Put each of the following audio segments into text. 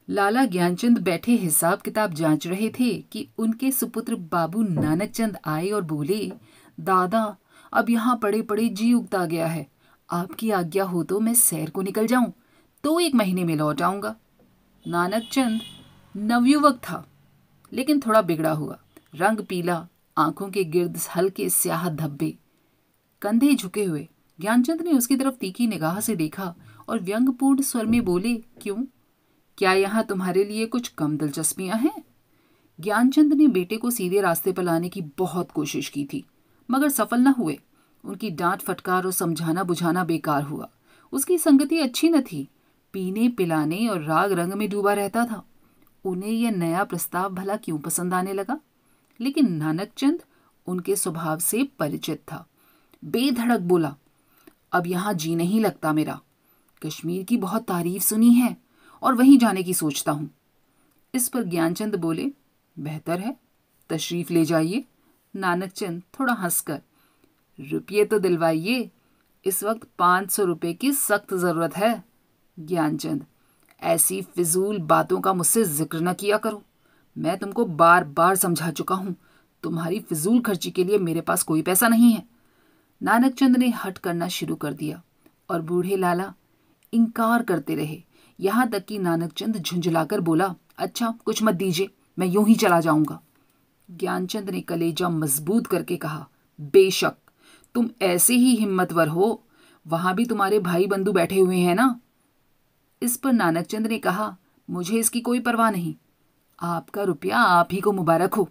लाला ज्ञानचंद बैठे हिसाब किताब जांच रहे थे कि उनके सुपुत्र बाबू नानकचंद आए और बोले, दादा, अब यहाँ पड़े पड़े जी उगता गया है। आपकी आज्ञा हो तो मैं सैर को निकल जाऊं, तो 1 महीने में लौट आऊंगा। नानकचंद नवयुवक था, लेकिन थोड़ा बिगड़ा हुआ, रंग पीला, आंखों के गिर्द हल्के स्याह धब्बे, कंधे झुके हुए। ज्ञानचंद ने उसकी तरफ तीखी निगाह से देखा और व्यंग्यपूर्ण स्वर में बोले, क्यों, क्या यहाँ तुम्हारे लिए कुछ कम दिलचस्पियां हैं? ज्ञानचंद ने बेटे को सीधे रास्ते पर लाने की बहुत कोशिश की थी, मगर सफल न हुए। उनकी डांट फटकार और समझाना बुझाना बेकार हुआ। उसकी संगति अच्छी न थी, पीने पिलाने और राग रंग में डूबा रहता था। उन्हें यह नया प्रस्ताव भला क्यों पसंद आने लगा? लेकिन नानकचंद उनके स्वभाव से परिचित था। बेधड़क बोला, अब यहाँ जी नहीं लगता मेरा। कश्मीर की बहुत तारीफ सुनी है और वहीं जाने की सोचता हूँ। इस पर ज्ञानचंद बोले, बेहतर है, तशरीफ ले जाइए। नानकचंद थोड़ा हंसकर, रुपये तो दिलवाइए, इस वक्त 500 रुपये की सख्त जरूरत है। ज्ञानचंद, ऐसी फिजूल बातों का मुझसे जिक्र न किया करो। मैं तुमको बार बार समझा चुका हूं, तुम्हारी फिजूल खर्ची के लिए मेरे पास कोई पैसा नहीं है। नानकचंद ने हट करना शुरू कर दिया और बूढ़े लाला इनकार करते रहे, यहां तक कि नानकचंद झुंझलाकर बोला, अच्छा कुछ मत दीजिए, मैं यूं ही चला जाऊंगा। ज्ञानचंद ने कलेजा मजबूत करके कहा, बेशक तुम ऐसे ही हिम्मतवर हो, वहां भी तुम्हारे भाई बंधु बैठे हुए हैं ना। इस पर नानकचंद ने कहा, मुझे इसकी कोई परवाह नहीं, आपका रुपया आप ही को मुबारक हो।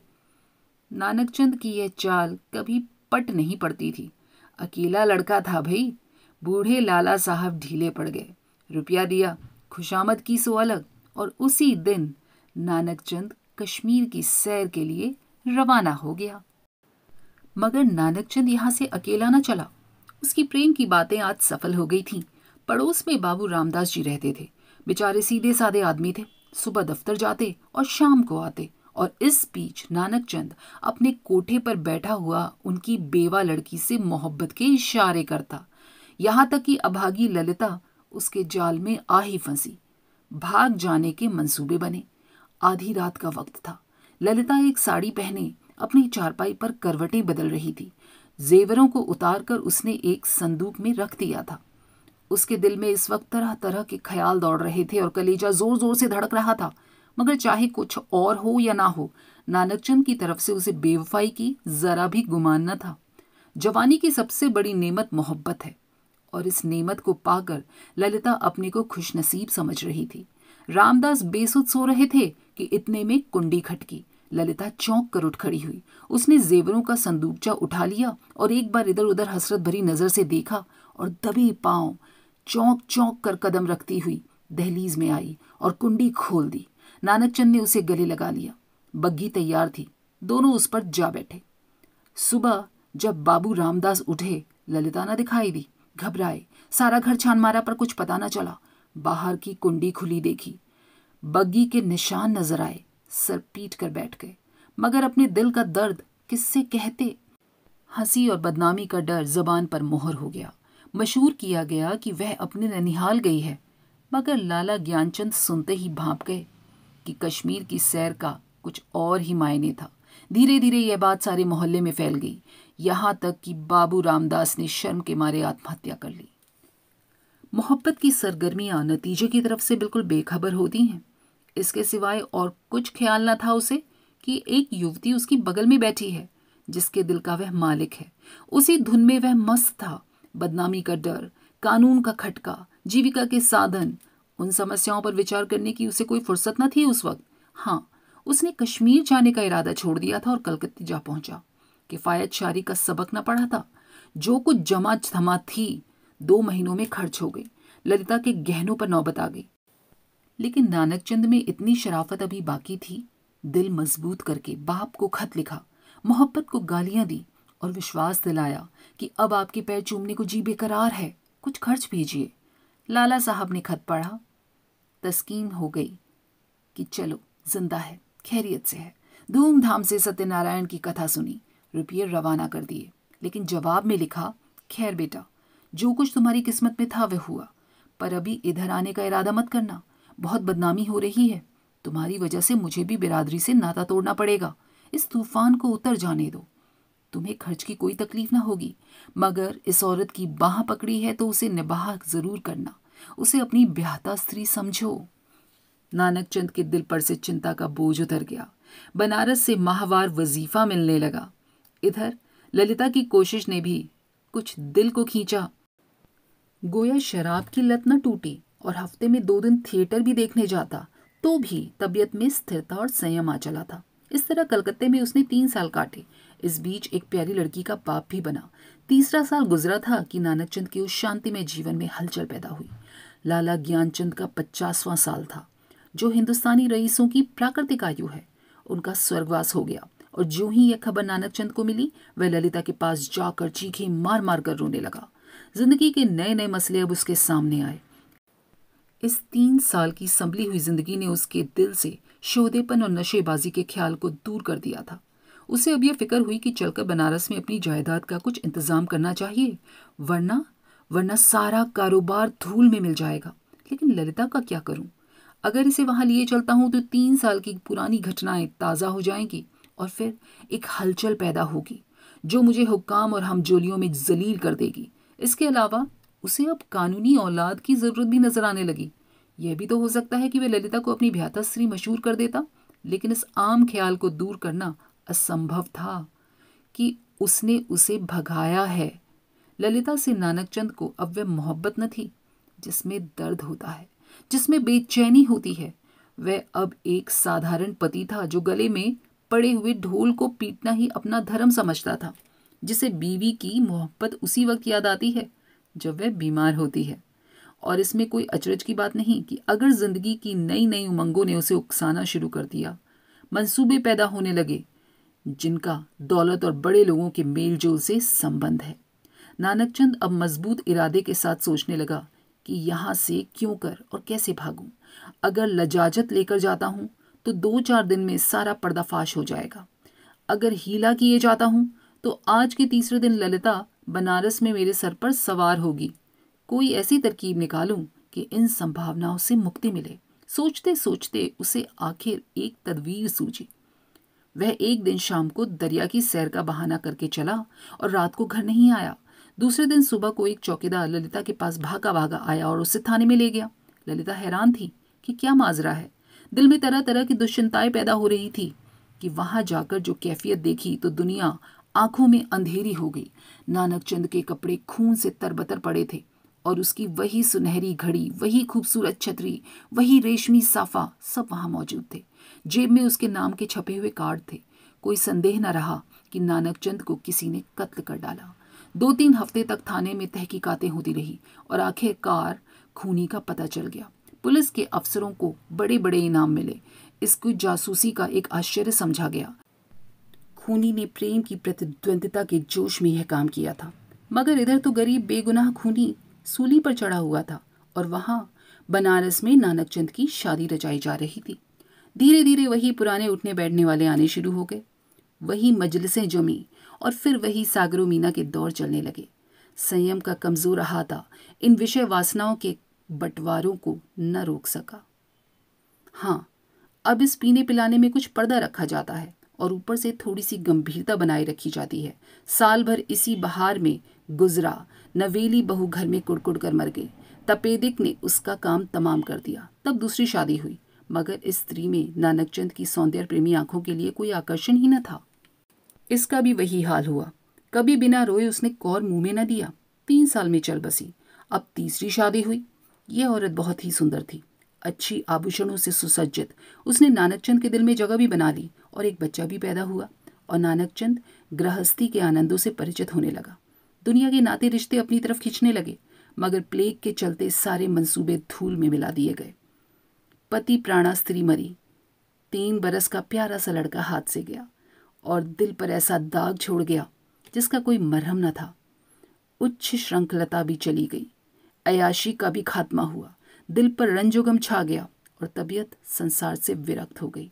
नानकचंद की यह चाल कभी पट नहीं पड़ती थी। अकेला लड़का था भई। बूढ़े लाला साहब ढीले पड़ गए। रुपया दिया, खुशामद की सो अलग, और उसी दिन नानकचंद कश्मीर की सैर के लिए रवाना हो गया। मगर नानकचंद यहाँ से अकेला न चला। उसकी प्रेम की बातें आज सफल हो गई थीं। पड़ोस में बाबू रामदास जी रहते थे। बेचारे सीधे साधे आदमी थे। सुबह दफ्तर जाते और शाम को आते, और इस बीच नानकचंद अपने कोठे पर बैठा हुआ उनकी बेवा लड़की से मोहब्बत के इशारे करता। यहाँ तक कि अभागी ललिता उसके जाल में आ ही फंसी। भाग जाने के मंसूबे बने। आधी रात का वक्त था। ललिता एक साड़ी पहने अपनी चारपाई पर करवटें बदल रही थी। जेवरों को उतारकर उसने एक संदूक में रख दिया था। उसके दिल में इस वक्त तरह तरह के ख्याल दौड़ रहे थे और कलेजा जोर जोर से धड़क रहा था। मगर चाहे कुछ और हो या ना हो, नानकचंद की तरफ से उसे बेवफाई की जरा भी गुमान न था। जवानी की सबसे बड़ी नेमत मोहब्बत है, और इस नेमत को पाकर ललिता अपने को खुशनसीब समझ रही थी। रामदास बेसुध सो रहे थे कि इतने में कुंडी खटकी। ललिता चौंक कर उठ खड़ी हुई। उसने जेवरों का संदूकचा उठा लिया और एक बार इधर उधर हसरत भरी नजर से देखा, और दबे पांव चौंक चौंक कर कदम रखती हुई दहलीज में आई और कुंडी खोल दी। नानकचंद ने उसे गले लगा लिया। बग्घी तैयार थी, दोनों उस पर जा बैठे। सुबह जब बाबू रामदास उठे, ललिता न दिखाई दी। घबराए, सारा घर छान मारा पर कुछ पता न चला। बाहर की कुंडी खुली देखी, बग्घी के निशान नजर आए। सर पीट कर बैठ गए, मगर अपने दिल का दर्द किससे कहते। हंसी और बदनामी का डर जबान पर मोहर हो गया। मशहूर किया गया कि वह अपने ननिहाल गई है। मगर लाला ज्ञानचंद सुनते ही भांप गए कि कश्मीर की सैर का कुछ और ही मायने था। धीरे धीरे यह बात सारे मोहल्ले में फैल गई, यहाँ तक कि बाबू रामदास ने शर्म के मारे आत्महत्या कर ली। मोहब्बत की सरगर्मियां नतीजे की तरफ से बिल्कुल बेखबर होती हैं। इसके सिवाय और कुछ ख्याल न था उसे कि एक युवती उसकी बगल में बैठी है, जिसके दिल का वह मालिक है। उसी धुन में वह मस्त था। बदनामी का डर, कानून का खटका, जीविका के साधन, उन समस्याओं पर विचार करने की उसे कोई फुर्सत न थी उस वक्त। हाँ, उसने कश्मीर जाने का इरादा छोड़ दिया था और कलकत्ते जा पहुंचा। किफायत शारी का सबक न पढ़ा था। जो कुछ जमा थमा थी 2 महीनों में खर्च हो गई। ललिता के गहनों पर नौबत आ गई। लेकिन नानकचंद में इतनी शराफत अभी बाकी थी। दिल मजबूत करके बाप को खत लिखा, मोहब्बत को गालियां दी और विश्वास दिलाया कि अब आपके पैर चूमने को जी बेकरार है, कुछ खर्च भेजिए। लाला साहब ने खत पढ़ा। तस्कीन हो गई कि चलो, जिंदा है, खैरियत से है। धूमधाम से सत्यनारायण की कथा सुनी, रुपये रवाना कर दिए। लेकिन जवाब में लिखा, खैर बेटा, जो कुछ तुम्हारी किस्मत में था वह हुआ, पर अभी इधर आने का इरादा मत करना। बहुत बदनामी हो रही है। तुम्हारी वजह से मुझे भी बिरादरी से नाता तोड़ना पड़ेगा। इस तूफान को उतर जाने दो। तुम्हें खर्च की कोई तकलीफ ना होगी, मगर इस औरत की बाह पकड़ी है तो उसे निबाह जरूर करना। उसे अपनी ब्याहता स्त्री समझो। नानक चंद के दिल पर से चिंता का बोझ उतर गया। बनारस से माहवार वजीफा मिलने लगा। इधर ललिता की कोशिश ने भी कुछ दिल को खींचा। गोया शराब की लत न टूटी और हफ्ते में 2 दिन थिएटर भी देखने जाता, तो भी तबीयत में स्थिरता और संयम आ चला था। इस तरह कलकत्ते में उसने 3 साल काटे। इस बीच एक प्यारी लड़की का बाप भी बना। तीसरा साल गुजरा था कि नानक चंद के उस शांतिमय जीवन में हलचल पैदा हुई। लाला ज्ञानचंद का 50वां साल था, जो हिंदुस्तानी रईसों की प्राकृतिक आयु है। उनका स्वर्गवास हो गया और जो ही यह खबर नानक चंद को मिली, वह ललिता के पास जाकर चीखें मार मार कर रोने लगा। जिंदगी के नए नए मसले अब उसके सामने आए। इस 3 साल की संभली हुई जिंदगी ने उसके दिल से शोधेपन और नशेबाजी के ख्याल को दूर कर दिया था। उसे अब यह फिक्र हुई कि चलकर बनारस में अपनी जायदाद का कुछ इंतजाम करना चाहिए, वरना वरना सारा कारोबार धूल में मिल जाएगा। लेकिन ललिता का क्या करूं? अगर इसे वहां लिए चलता हूं तो 3 साल की पुरानी घटनाएं ताज़ा हो जाएंगी और फिर एक हलचल पैदा होगी जो मुझे हुक्काम और हमजोलियों में जलील कर देगी। इसके अलावा उसे अब कानूनी औलाद की जरूरत भी नजर आने लगी। यह भी तो हो सकता है कि वह ललिता को अपनी ब्याहता स्त्री मशहूर कर देता, लेकिन इस आम ख्याल को दूर करना असंभव था कि उसने उसे भगाया है। ललिता से नानकचंद को अब वह मोहब्बत न थी जिसमें दर्द होता है, जिसमें बेचैनी होती है। वह अब एक साधारण पति था जो गले में पड़े हुए ढोल को पीटना ही अपना धर्म समझता था, जिसे बीवी की मोहब्बत उसी वक्त याद आती है जब वह बीमार होती है। और इसमें कोई अचरज की बात नहीं कि अगर जिंदगी की नई नई उमंगों ने उसे उकसाना शुरू कर दिया, मंसूबे पैदा होने लगे जिनका दौलत और बड़े लोगों के मेल जोल से संबंध है। नानकचंद अब मजबूत इरादे के साथ सोचने लगा कि यहाँ से क्यों कर और कैसे भागूं। अगर लजाजत लेकर जाता हूँ तो 2-4 दिन में सारा पर्दाफाश हो जाएगा। अगर हीला किए जाता हूँ तो आज के तीसरे दिन ललिता बनारस में मेरे सर पर सवार होगी। कोई ऐसी तरकीब निकालूं कि इन संभावनाओं से मुक्ति मिले। सोचते सोचते उसे आखिर एक तदवीर सूझी। वह एक दिन शाम को दरिया की सैर का बहाना करके चला और रात को घर नहीं आया। दूसरे दिन सुबह को एक चौकीदार ललिता के पास भागा भागा आया और उसे थाने में ले गया। ललिता हैरान थी कि क्या माजरा है। दिल में तरह तरह की दुश्चिंताएं पैदा हो रही थी कि वहां जाकर जो कैफियत देखी तो दुनिया आंखों में अंधेरी हो गई। नानकचंद के कपड़े खून से तरबतर पड़े थे और उसकी वही सुनहरी घड़ी, वही खूबसूरत छतरी, वही रेशमी साफा सब वहां मौजूद थे। जेब में उसके नाम के छपे हुए कार्ड थे। कोई संदेह न रहा कि नानकचंद को किसी ने कत्ल कर डाला। 2-3 हफ्ते तक थाने में तहकीकातें होती रही और आखिरकार खूनी का पता चल गया। पुलिस के अफसरों को बड़े बड़े इनाम मिले। इसको जासूसी का एक आश्चर्य समझा गया। खूनी ने प्रेम की प्रतिद्वंदिता के जोश में यह काम किया था, मगर इधर तो गरीब बेगुनाह खूनी सूली पर चढ़ा हुआ था और वहां बनारस में नानकचंद की शादी रचाई जा रही थी। धीरे धीरे वही पुराने उठने बैठने वाले आने शुरू हो गए, वही मजलिसें जमी और फिर वही सागरो मीना के दौर चलने लगे। संयम का कमजोर अहाता इन विषय वासनाओं के बंटवारों को न रोक सका। हाँ, अब इस पीने पिलाने में कुछ पर्दा रखा जाता है और ऊपर से थोड़ी सी गंभीरता बनाए रखी जाती है। साल भर इसी बहार में गुजरा। नवेली बहू घर में कुड़कुड़ कर मर गई। तपेदिक ने उसका काम तमाम कर दिया। तब दूसरी शादी हुई, मगर इस स्त्री में नानकचंद की सौंदर्य प्रेमी आंखों के लिए कोई आकर्षण ही न था। इसका भी वही हाल हुआ। कभी बिना रोए उसने कौर मुंह में न दिया। 3 साल में चल बसी। अब तीसरी शादी हुई। यह औरत बहुत ही सुंदर थी, अच्छी आभूषणों से सुसज्जित। उसने नानकचंद के दिल में जगह भी बना ली और एक बच्चा भी पैदा हुआ और नानकचंद गृहस्थी के आनंदों से परिचित होने लगा। दुनिया के नाते रिश्ते अपनी तरफ खींचने लगे, मगर प्लेग के चलते सारे मंसूबे धूल में मिला दिए गए। पति प्राणा स्त्री मरी। 3 बरस का प्यारा सा लड़का हाथ से गया और दिल पर ऐसा दाग छोड़ गया जिसका कोई मरहम न था। उच्च श्रृंखलता भी चली गई। अयाशी का भी खात्मा हुआ। दिल पर रंजोगम छा गया और तबीयत संसार से विरक्त हो गई।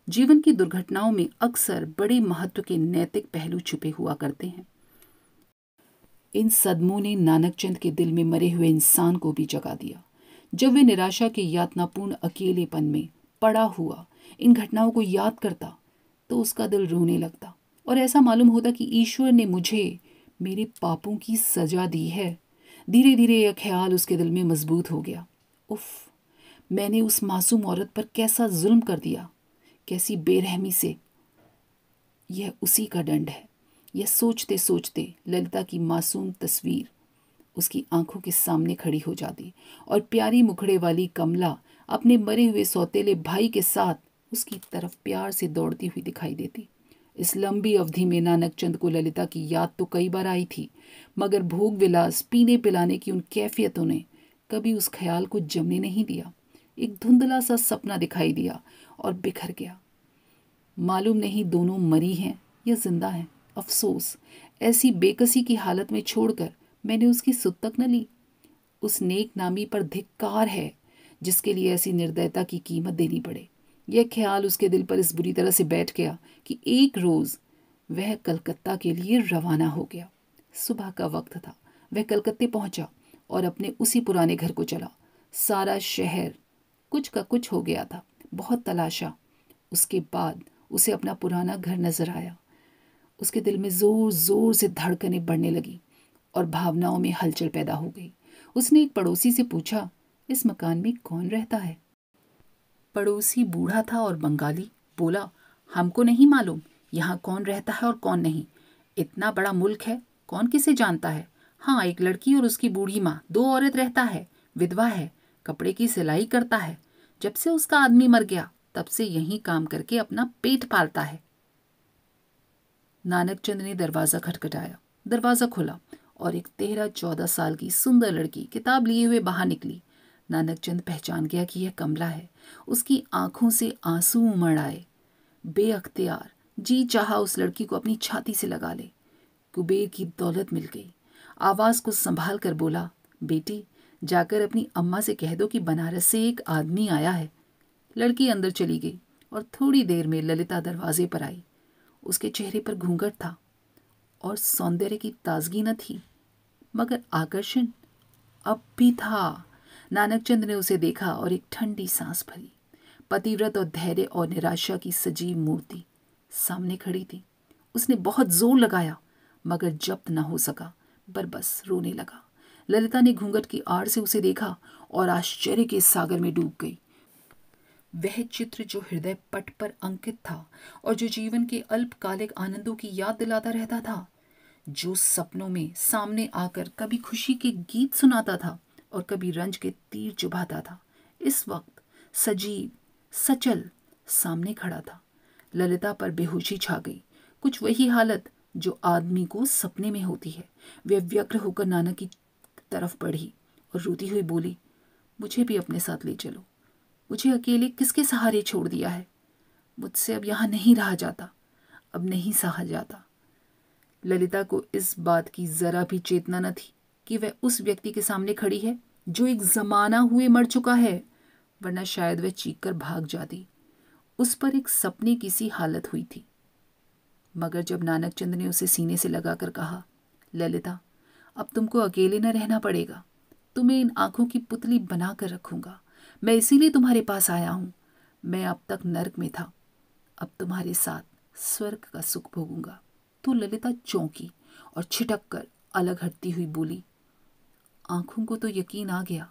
जीवन की दुर्घटनाओं में अक्सर बड़े महत्व के नैतिक पहलू छुपे हुआ करते हैं। इन सदमों ने नानकचंद के दिल में मरे हुए इंसान को भी जगा दिया। जब वे निराशा के यातनापूर्ण अकेलेपन में पड़ा हुआ इन घटनाओं को याद करता तो उसका दिल रोने लगता और ऐसा मालूम होता कि ईश्वर ने मुझे मेरे पापों की सजा दी है। धीरे धीरे यह ख्याल उसके दिल में मजबूत हो गया। उफ, मैंने उस मासूम औरत पर कैसा जुल्म कर दिया, कैसी बेरहमी से। यह उसी का दंड है। यह सोचते सोचते ललिता की मासूम तस्वीर उसकी आंखों के सामने खड़ी हो जाती और प्यारी मुखड़े वाली कमला अपने मरे हुए सौतेले भाई के साथ उसकी तरफ प्यार से दौड़ती हुई दिखाई देती। इस लंबी अवधि में नानकचंद को ललिता की याद तो कई बार आई थी, मगर भोग विलास पीने पिलाने की उन कैफियतों ने कभी उस ख्याल को जमने नहीं दिया। एक धुंधला सा सपना दिखाई दिया और बिखर गया। मालूम नहीं दोनों मरी हैं या जिंदा हैं। अफसोस, ऐसी बेकसी की हालत में छोड़कर मैंने उसकी सुध तक न ली। उस नेक नामी पर धिक्कार है जिसके लिए ऐसी निर्दयता की कीमत देनी पड़े। यह ख्याल उसके दिल पर इस बुरी तरह से बैठ गया कि एक रोज वह कलकत्ता के लिए रवाना हो गया। सुबह का वक्त था। वह कलकत्ते पहुंचा और अपने उसी पुराने घर को चला। सारा शहर कुछ का कुछ हो गया था। बहुत तलाशा, उसके बाद उसे अपना पुराना घर नजर आया। उसके दिल में जोर जोर से धड़कनें बढ़ने लगी और भावनाओं में हलचल पैदा हो गई। उसने एक पड़ोसी से पूछा, इस मकान में कौन रहता है? पड़ोसी बूढ़ा था और बंगाली। बोला, हमको नहीं मालूम यहाँ कौन रहता है और कौन नहीं। इतना बड़ा मुल्क है, कौन किसे जानता है। हाँ, एक लड़की और उसकी बूढ़ी माँ, 2 औरत रहता है। विधवा है, कपड़े की सिलाई करता है। जब से उसका आदमी मर गया तब से यहीं काम करके अपना पेट पालता है। नानकचंद ने दरवाजा खटखटाया। दरवाजा खुला और एक 13-14 साल की सुंदर लड़की किताब लिए हुए बाहर निकली। नानकचंद पहचान गया कि यह कमला है। उसकी आंखों से आंसू उमड़ आए। बेअख्तियार जी चाहा उस लड़की को अपनी छाती से लगा ले। कुबेर की दौलत मिल गई। आवाज को संभाल कर बोला, बेटी, जाकर अपनी अम्मा से कह दो कि बनारस से एक आदमी आया है। लड़की अंदर चली गई और थोड़ी देर में ललिता दरवाजे पर आई। उसके चेहरे पर घूंघट था और सौंदर्य की ताजगी न थी, मगर आकर्षण अब भी था। नानकचंद ने उसे देखा और एक ठंडी सांस भरी। पतिव्रत और धैर्य और निराशा की सजीव मूर्ति सामने खड़ी थी। उसने बहुत जोर लगाया मगर जब्त न हो सका, पर बस रोने लगा। ललिता ने घूंघट की आड़ से उसे देखा और आश्चर्य के सागर में डूब गई। वह चित्र जो हृदय पट पर अंकित था और जो जीवन के अल्पकालिक आनंदों की याद दिलाता रहता था, जो सपनों में सामने आकर कभी खुशी के गीत सुनाता था और कभी रंज के तीर चुभाता था, इस वक्त सजीव सचल सामने खड़ा था। ललिता पर बेहोशी छा गई। कुछ वही हालत जो आदमी को सपने में होती है। वह व्यग्र होकर नाना की तरफ बढ़ी और रोती हुई बोली, मुझे भी अपने साथ ले चलो। मुझे अकेले किसके सहारे छोड़ दिया है। मुझसे अब यहाँ नहीं रहा जाता, अब नहीं सहा जाता। ललिता को इस बात की जरा भी चेतना न थी कि वह उस व्यक्ति के सामने खड़ी है जो एक जमाना हुए मर चुका है, वरना शायद वह चीखकर भाग जाती। उस पर एक सपने की सी हालत हुई थी। मगर जब नानकचंद ने उसे सीने से लगाकर कहा, ललिता, अब तुमको अकेले न रहना पड़ेगा, तुम्हें इन आंखों की पुतली बनाकर रखूंगा। मैं इसीलिए तुम्हारे पास आया हूं। मैं अब तक नर्क में था, अब तुम्हारे साथ स्वर्ग का सुख भोगूंगा। तो ललिता चौंकी और छिटक कर अलग हटती हुई बोली, आंखों को तो यकीन आ गया,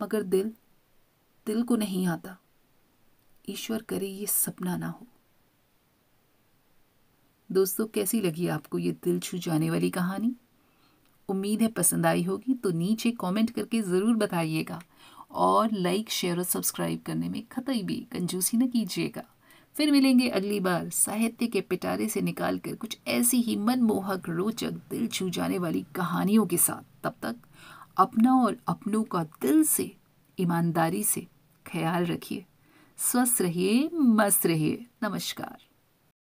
मगर दिल को नहीं आता। ईश्वर करे ये सपना ना हो। दोस्तों, कैसी लगी आपको ये दिल छू जाने वाली कहानी? उम्मीद है पसंद आई होगी, तो नीचे कमेंट करके ज़रूर बताइएगा और लाइक, शेयर और सब्सक्राइब करने में कतई भी कंजूसी न कीजिएगा। फिर मिलेंगे अगली बार साहित्य के पिटारे से निकालकर कुछ ऐसी ही मनमोहक, रोचक, दिल छू जाने वाली कहानियों के साथ। तब तक अपना और अपनों का दिल से, ईमानदारी से ख्याल रखिए। स्वस्थ रहिए, मस्त रहिए। नमस्कार।